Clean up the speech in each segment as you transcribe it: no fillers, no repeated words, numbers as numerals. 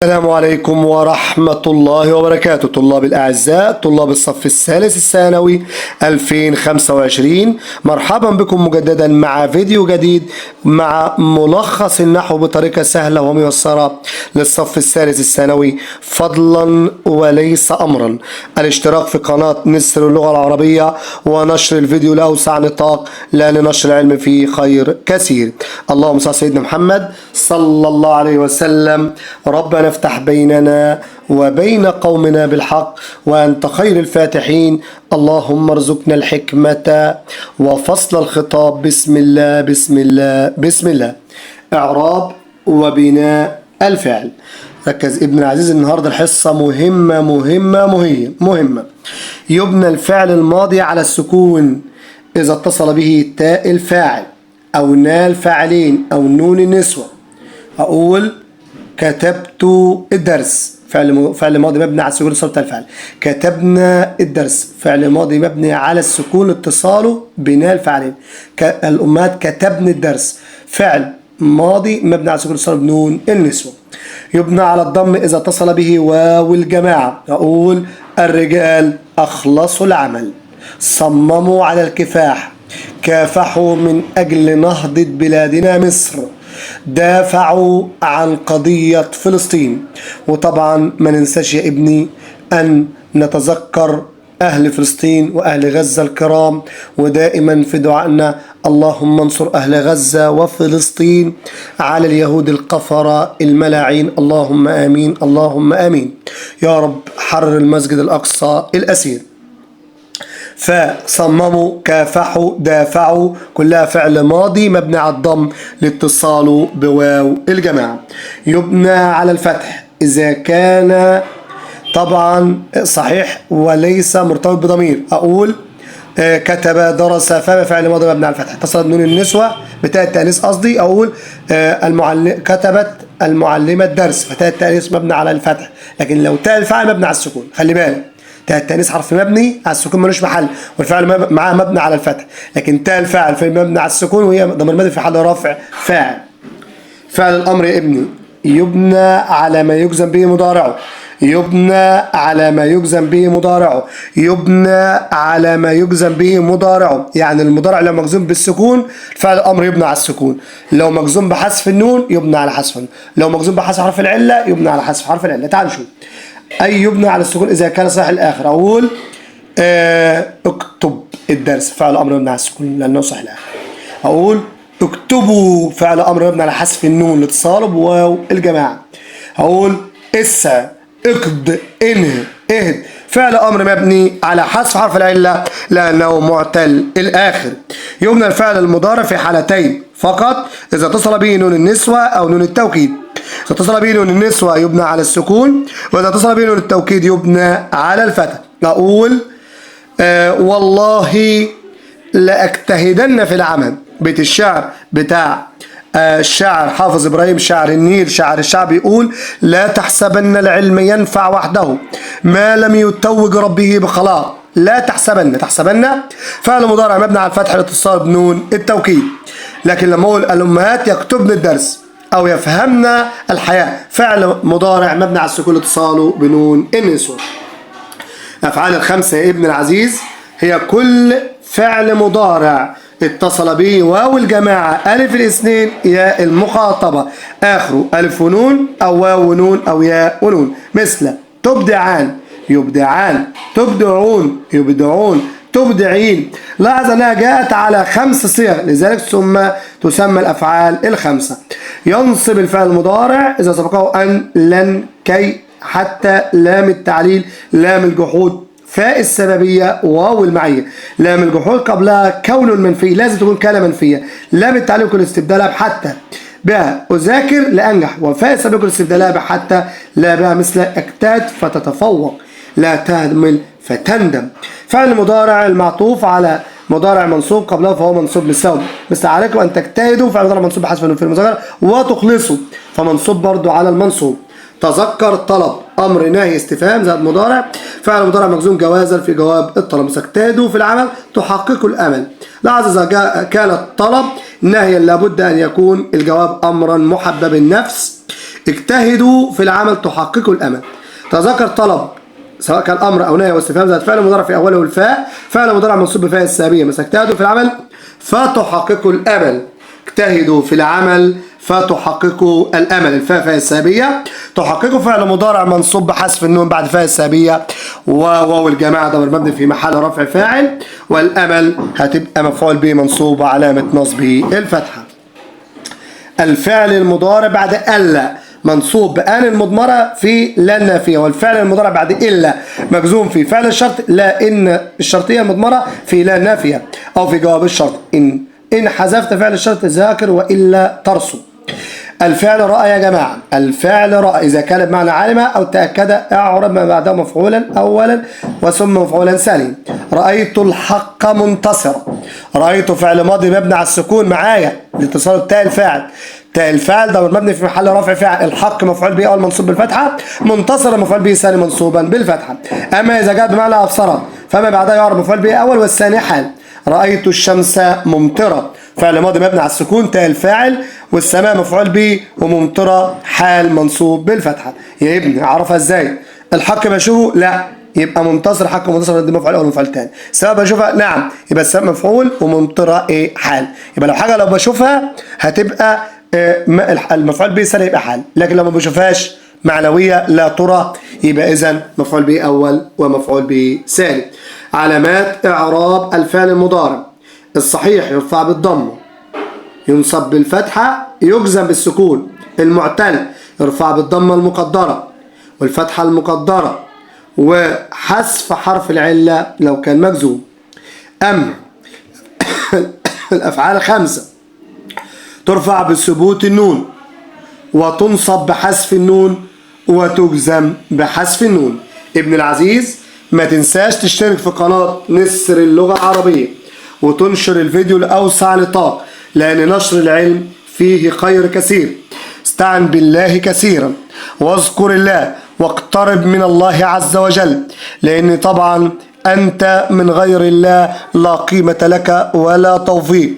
السلام عليكم ورحمة الله وبركاته. طلاب الأعزاء، طلاب الصف الثالث الثانوي 2025، مرحبا بكم مجددا مع فيديو جديد مع ملخص النحو بطريقة سهلة وميسرة للصف الثالث الثانوي، فضلا وليس أمرا. الاشتراك في قناة نسر اللغة العربية ونشر الفيديو لأوسع نطاق، لأن نشر العلم فيه خير كثير. اللهم صل على سيدنا محمد صلى الله عليه وسلم. ربنا افتح بيننا وبين قومنا بالحق وأنت خير الفاتحين. اللهم ارزقنا الحكمة وفصل الخطاب. بسم الله بسم الله بسم الله. إعراب وبناء الفعل. ركز ابن العزيز، النهاردة الحصة مهمة. يبنى الفعل الماضي على السكون إذا اتصل به تاء الفاعل أو نال فاعلين أو نون النسوة. أقول كتبت الدرس، فعل ماضي مبني على السكون اتصال الفعل. كتبنا الدرس، فعل ماضي مبني على السكون اتصاله بناء الفاعلين. الأمهات كتبن الدرس، فعل ماضي مبني على السكون اتصاله بنون النسوة. يبنى على الضم إذا اتصل به واو الجماعة. أقول الرجال أخلصوا العمل، صمموا على الكفاح، كافحوا من أجل نهضة بلادنا مصر، دافعوا عن قضية فلسطين. وطبعا ما ننساش يا ابني أن نتذكر أهل فلسطين وأهل غزة الكرام، ودائما في دعائنا اللهم انصر أهل غزة وفلسطين على اليهود القفرة الملاعين. اللهم آمين اللهم آمين يا رب. حرر المسجد الأقصى الأسير. فصمموا، كافحوا، دافعوا، كلها فعل ماضي مبني على الضم لاتصاله بواو الجماعة. يبنى على الفتح إذا كان طبعا صحيح وليس مرتبط بضمير. أقول كتب، درس، فعل ماضي مبني على الفتح اتصل بنون النسوة بتاء التأنيث قصدي. أقول كتبت المعلمة الدرس، فتاء التأنيث مبني على الفتح، لكن لو تاء الفاعل مبني على السكون. خلي بالك، تاء التأنيث حرف مبني على السكون ملوش محل، والفعل معاه مبني على الفتح، لكن تاء الفاعل في مبني على السكون وهي ضمير مبني في حال رفع فاعل. فعل الأمر يا ابني يبنى على ما يجزم به مضارعه. يبنى على ما يجزم به مضارعه. يبنى على ما يجزم به مضارعه، يعني المضارع لو مجزوم بالسكون فعل الأمر يبنى على السكون، لو مجزوم بحذف النون يبنى على حذف النون، لو مجزوم بحذف حرف العلة يبنى على حذف حرف العلة. تعال نشوف. أي يبنى على السكون إذا كان صحيح الآخر. أقول اكتب الدرس، فعل أمر مبني على السكون لأنه صحيح الآخر. أقول اكتبوا، فعل أمر مبني على حذف النون لاتصاله بواو الجماعة. أقول اسعى، اقد، انهي، اهد، فعل أمر مبني على حذف حرف العلة لأنه معتل الآخر. يبنى الفعل المضارع في حالتين فقط، إذا اتصل به نون النسوة أو نون التوكيد. إذا اتصل به نون النسوة يبنى على السكون، وإذا اتصل به نون التوكيد يبنى على الفتح. أقول والله لأجتهدن في العمل. بيت الشعر بتاع الشاعر حافظ إبراهيم، شاعر النيل، شاعر الشعب، يقول لا تحسبن العلم ينفع وحده ما لم يتوج ربه بخلاق. لا تحسبن، تحسبن فعل مضارع مبني على الفتح الاتصال بنون التوكيد. لكن لما أقول الأمهات يكتبن الدرس أو يفهمن الحياة، فعل مضارع مبني على السكون اتصاله بنون النسوة. أفعال الخمسة يا ابن العزيز هي كل فعل مضارع اتصل به واو الجماعة ألف الاثنين ياء المخاطبة آخره ألف ونون أو واو ونون أو ياء ونون، مثل تبدعان، يبدعان، تبدعون، يبدعون، تبدعين. لاحظ أنها جاءت على 5 صيغ، لذلك ثم تسمى الأفعال الخمسة. ينصب الفعل المضارع إذا سبقه أن، لن، كي، حتى، لام التعليل، لام الجحود، فاء السببية، واو المعية. لام الجحود قبلها كون منفي، لازم تكون كلمة منفية. لام التعليل كل استبدالها بحتى. بها أذاكر لأنجح، وفاء السببية كل استبدالها بحتى. لا بها مثل اجتهد فتتفوق، لا تهمل فتندم. فعل المضارع المعطوف على مضارع منصوب قبله فهو منصوب بالسبب، مثل عليكم أن تجتهدوا فعل مضارع منصوب بحذف النون في المذكر، وتخلصوا فمنصوب برضو على المنصوب. تذكر، طلب، أمر، نهي، استفهام زائد مضارع، فعل مضارع مجزوم جوازا في جواب الطلب، تجتهدوا في العمل تحققوا الأمل. لاحظ إذا كان الطلب نهيا لابد أن يكون الجواب أمرا محبب النفس اجتهدوا في العمل تحققوا الأمل. تذكر طلب سواء كان أمر أو نهي واستفهام زائد فعل مضارع في أوله الفاء، فعل مضارع منصوب بفاء السابية، مثلا اجتهدوا في العمل فتحققوا الأمل. اجتهدوا في العمل فتحققوا الأمل، الفاء فاء السابية. تحققوا فعل مضارع منصوب بحذف النون بعد فاء السابية، وواو الجماعة ضمير مبني في محل رفع فاعل، والأمل هتبقى مفعول به منصوب وعلامة نصبه الفتحة. الفعل المضارع بعد ألا منصوب بأن المضمرة في لا النافية، والفعل المضارع بعد إلا مجزوم في فعل الشرط لا إن الشرطية المضمرة في لا النافية أو في جواب الشرط إن حذفت فعل الشرط ذاكر وإلا ترسو. الفعل رأى يا جماعة، الفعل رأى إذا كان بمعنى علم أو تأكد اعرب ما بعده مفعولا أولا وثم مفعولا ثانيا. رأيت الحق منتصرا. رأيت فعل ماضي مبني على السكون معايا لاتصال تاء الفاعل، تاء الفاعل ده مبني في محل رفع فاعل. الحق مفعول به أول منصوب بالفتحة، منتصر مفعول به ثاني منصوبا بالفتحة. أما إذا جاء بمعنى أبصر فما بعده يعرب مفعول به أول والثاني حال. رأيت الشمس ممطرة، فعل ماضي مبني على السكون تاء الفاعل، والسماء مفعول به وممطرة حال منصوب بالفتحة. يا ابني أعرفها إزاي؟ الحق بشوفه؟ لا، يبقى منتصر حق منتصر دي مفعول أول مفعول تاني. السماء بشوفها؟ نعم، يبقى السماء مفعول وممطرة إيه حال. يبقى لو حاجة لو بشوفها هتبقى المفعول به ثاني يبقى حال، لكن لو ما بشوفهاش معنوية لا ترى يبقى إذن مفعول به أول ومفعول به ثاني. علامات إعراب الفعل المضارع: الصحيح يرفع بالضمة، ينصب بالفتحة، يجزم بالسكون. المعتل يرفع بالضمة المقدرة والفتحة المقدرة وحذف حرف العلة لو كان مجزوم. أما الأفعال 5 ترفع بثبوت النون وتنصب بحذف النون وتجزم بحذف النون. ابن العزيز ما تنساش تشترك في قناة نسر اللغة العربية وتنشر الفيديو لأوسع نطاق، لأن نشر العلم فيه خير كثير. استعن بالله كثيرا واذكر الله واقترب من الله عز وجل، لأن طبعا أنت من غير الله لا قيمة لك ولا توفيق.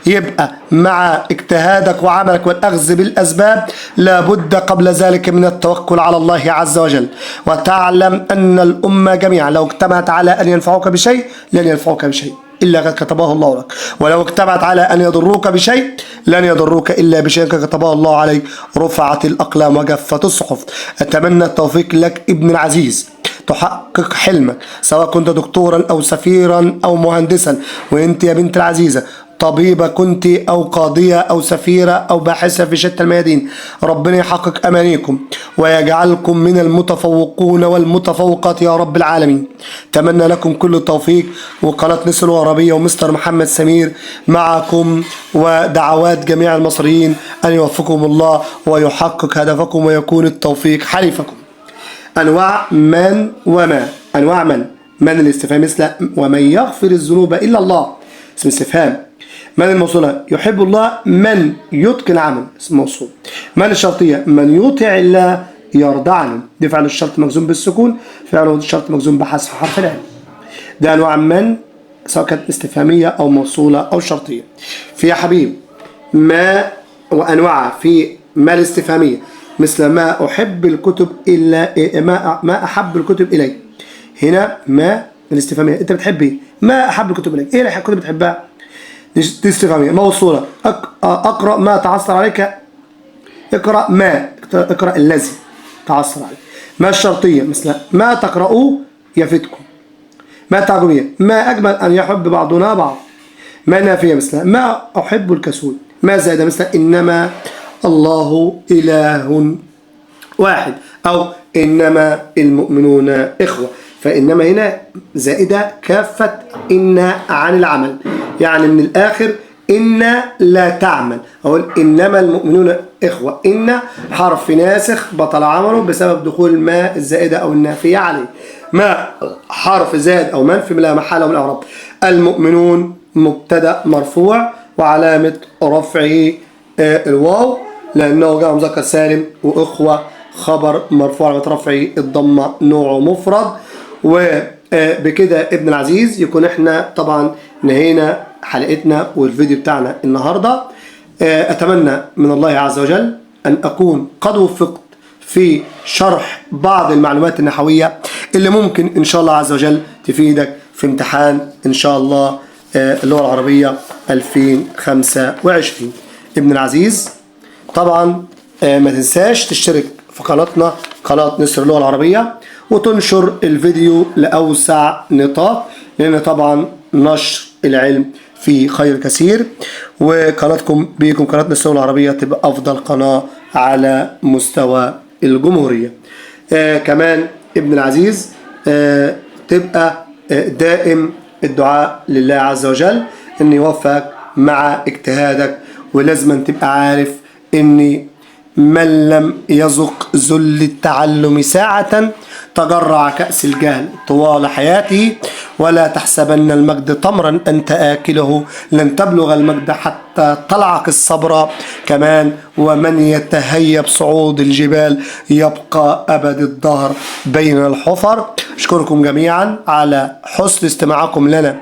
يبقى مع اجتهادك وعملك والأخذ بالأسباب لابد قبل ذلك من التوكل على الله عز وجل، وتعلم أن الأمة جميعا لو اجتمعت على أن ينفعوك بشيء لن ينفعوك بشيء إلا قد كتبه الله لك، ولو اجتمعت على أن يضروك بشيء لن يضروك إلا بشيء قد كتبه الله عليك. رفعت الأقلام وجفت الصحف. أتمنى التوفيق لك ابن العزيز، تحقق حلمك سواء كنت دكتورا أو سفيرا أو مهندسا، وانت يا بنت العزيزة طبيبة كنت أو قاضية أو سفيرة أو باحثة في شتى الميادين. ربنا يحقق أمانيكم ويجعلكم من المتفوقون والمتفوقات يا رب العالمين. أتمنى لكم كل التوفيق، وقناة نسر العربية ومستر محمد سمير معكم، ودعوات جميع المصريين أن يوفقكم الله ويحقق هدفكم ويكون التوفيق حليفكم. أنواع من وما. أنواع من الاستفهام مثل ومن يغفر الذنوب إلا الله اسم استفهام. من الموصولة يحب الله من يتقن العمل اسم موصول. من الشرطية من يطيع الله يرضى عنه، دي فعل الشرط مجزوم بالسكون، فعل الشرط مجزوم بحذف حرف العلة. ده أنواع من سواء كانت استفهامية أو موصولة أو شرطية. في يا حبيب ما وأنواع في ما الاستفهامية مثل ما أحب الكتب إلا ما أحب الكتب إلي. هنا ما الاستفهامية أنت بتحب إيه؟ ما أحب الكتب إلي، إيه الكتب بتحبها؟ دي استفهامية. موصولة أقرأ ما تعثر عليك، اقرأ ما، اقرأ الذي تعثر عليك. ما الشرطية مثل ما تقرأوا يفتكم. ما التعجبية ما أجمل أن يحب بعضنا بعض. ما النافية مثل ما أحب الكسول. ما زائدة مثل إنما الله إله واحد، أو إنما المؤمنون إخوة. فإنما هنا زائدة كافة إن عن العمل، يعني من الآخر إن لا تعمل، أقول إنما المؤمنون إخوة. إن حرف ناسخ بطل عمله بسبب دخول ما الزائدة أو النافية عليه. ما حرف زائد أو منفي لا محل من الأعراب. المؤمنون مبتدأ مرفوع وعلامة رفعه الواو لأنه جاء مذكر سالم، وإخوة خبر مرفوع علامة رفعه الضمة نوعه مفرد. وبكده ابن العزيز يكون احنا طبعا نهينا حلقتنا والفيديو بتاعنا النهاردة. أتمنى من الله عز وجل أن أكون قد وفقت في شرح بعض المعلومات النحوية اللي ممكن إن شاء الله عز وجل تفيدك في امتحان إن شاء الله اللغة العربية 2025. ابن العزيز طبعا ما تنساش تشترك في قناتنا قناة نسر اللغة العربية وتنشر الفيديو لأوسع نطاق، لأن طبعا نشر العلم فيه خير كثير، وقناتكم بيكم قناة نسر اللغة العربية تبقى أفضل قناة على مستوى الجمهورية. كمان ابن العزيز تبقى دائم الدعاء لله عز وجل أن يوفقك مع اجتهادك، ولازم تبقى عارف أن من لم يذق ذل التعلم ساعة تجرع كأس الجهل طوال حياته، ولا تحسبن المجد تمرا أنت آكله، لن تبلغ المجد حتى تلعق الصبر. كمان ومن يتهيب صعود الجبال يبقى أبد الدهر بين الحفر. أشكركم جميعا على حسن استماعكم لنا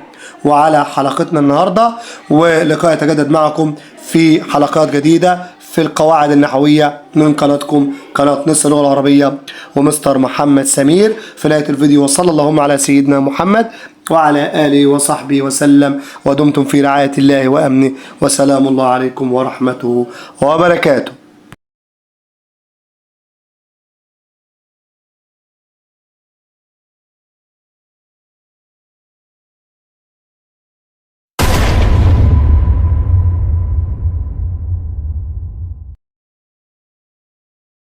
وعلى حلقتنا النهاردة، ولقاء يتجدد معكم في حلقات جديدة في القواعد النحوية من قناتكم قناة نسر اللغة العربية ومستر محمد سمير. في نهاية الفيديو وصلى اللهم على سيدنا محمد وعلى آله وصحبه وسلم، ودمتم في رعاية الله وأمنه، وسلام الله عليكم ورحمته وبركاته.